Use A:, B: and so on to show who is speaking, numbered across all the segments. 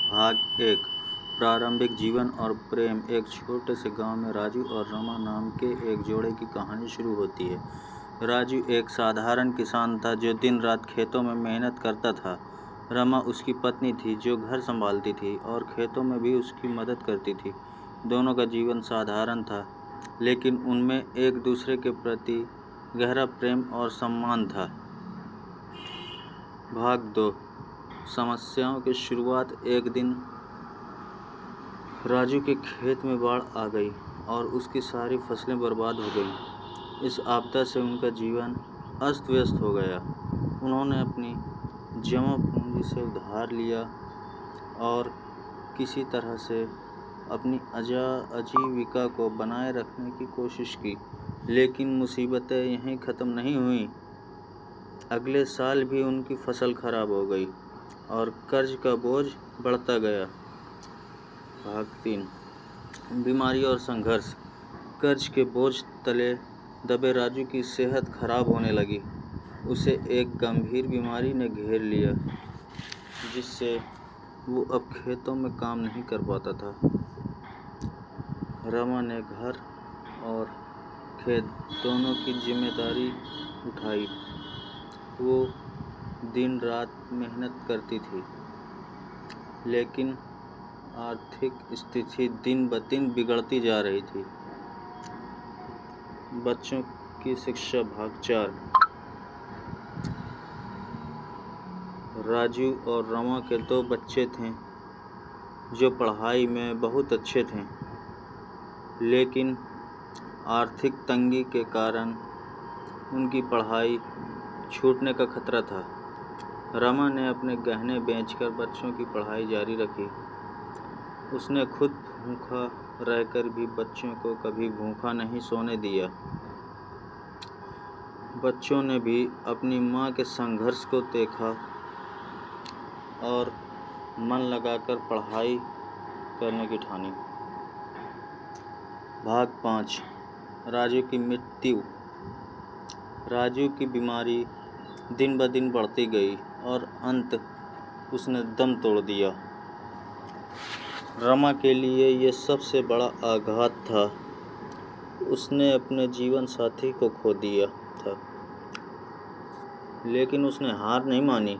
A: भाग 1 प्रारंभिक जीवन और प्रेम। एक छोटे से गांव में राजू और रमा नाम के एक जोड़े की कहानी शुरू होती है। राजू एक साधारण किसान था जो दिन रात खेतों में मेहनत करता था। रमा उसकी पत्नी थी जो घर संभालती थी और खेतों में भी उसकी मदद करती थी। दोनों का जीवन साधारण था, लेकिन उनमें एक दूसरे के प्रति गहरा प्रेम और सम्मान था। भाग 2 समस्याओं की शुरुआत। एक दिन राजू के खेत में बाढ़ आ गई और उसकी सारी फसलें बर्बाद हो गईं। इस आपदा से उनका जीवन अस्त व्यस्त हो गया। उन्होंने अपनी जमा पूंजी से उधार लिया और किसी तरह से अपनी आजीविका को बनाए रखने की कोशिश की, लेकिन मुसीबतें यहीं ख़त्म नहीं हुईं। अगले साल भी उनकी फसल खराब हो गई और कर्ज का बोझ बढ़ता गया। भाग 3 बीमारी और संघर्ष। कर्ज के बोझ तले दबे राजू की सेहत खराब होने लगी। उसे एक गंभीर बीमारी ने घेर लिया, जिससे वो अब खेतों में काम नहीं कर पाता था। रमा ने घर और खेत दोनों की जिम्मेदारी उठाई। वो दिन रात मेहनत करती थी, लेकिन आर्थिक स्थिति दिन ब दिन बिगड़ती जा रही थी। बच्चों की शिक्षा। भाग 4 राजू और रमा के 2 बच्चे थे जो पढ़ाई में बहुत अच्छे थे, लेकिन आर्थिक तंगी के कारण उनकी पढ़ाई छूटने का खतरा था। रमा ने अपने गहने बेचकर बच्चों की पढ़ाई जारी रखी। उसने खुद भूखा रहकर भी बच्चों को कभी भूखा नहीं सोने दिया। बच्चों ने भी अपनी मां के संघर्ष को देखा और मन लगाकर पढ़ाई करने की ठानी। भाग 5 राजू की मृत्यु। राजू की बीमारी दिन ब दिन बढ़ती गई और अंत उसने दम तोड़ दिया। रमा के लिए यह सबसे बड़ा आघात था। उसने अपने जीवन साथी को खो दिया था, लेकिन उसने हार नहीं मानी।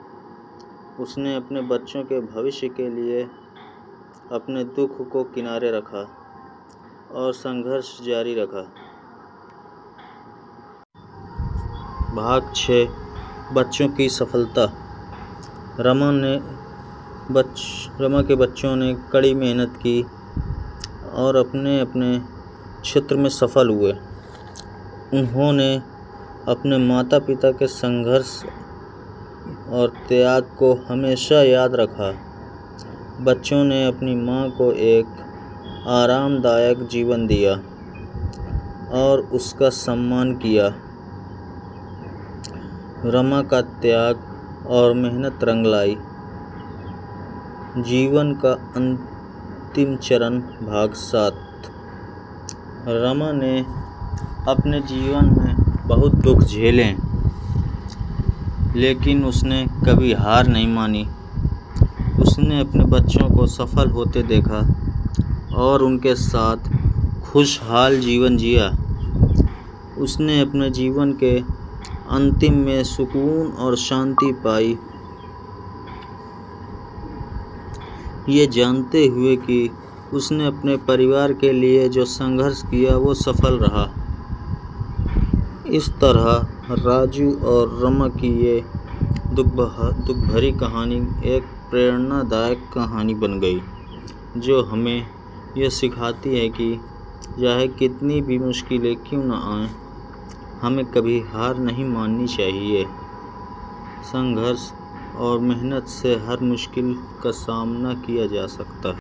A: उसने अपने बच्चों के भविष्य के लिए अपने दुख को किनारे रखा और संघर्ष जारी रखा। भाग 6 बच्चों की सफलता। रमा के बच्चों ने कड़ी मेहनत की और अपने अपने क्षेत्र में सफल हुए। उन्होंने अपने माता पिता के संघर्ष और त्याग को हमेशा याद रखा। बच्चों ने अपनी मां को एक आरामदायक जीवन दिया और उसका सम्मान किया। रमा का त्याग और मेहनत रंग लाई। जीवन का अंतिम चरण। भाग 7 रमा ने अपने जीवन में बहुत दुख झेले, लेकिन उसने कभी हार नहीं मानी। उसने अपने बच्चों को सफल होते देखा और उनके साथ खुशहाल जीवन जिया। उसने अपने जीवन के अंतिम में सुकून और शांति पाई, ये जानते हुए कि उसने अपने परिवार के लिए जो संघर्ष किया वो सफल रहा। इस तरह राजू और रमा की ये दुख भरी कहानी एक प्रेरणादायक कहानी बन गई, जो हमें यह सिखाती है कि चाहे कितनी भी मुश्किलें क्यों न आएं, हमें कभी हार नहीं माननी चाहिए। संघर्ष और मेहनत से हर मुश्किल का सामना किया जा सकता है।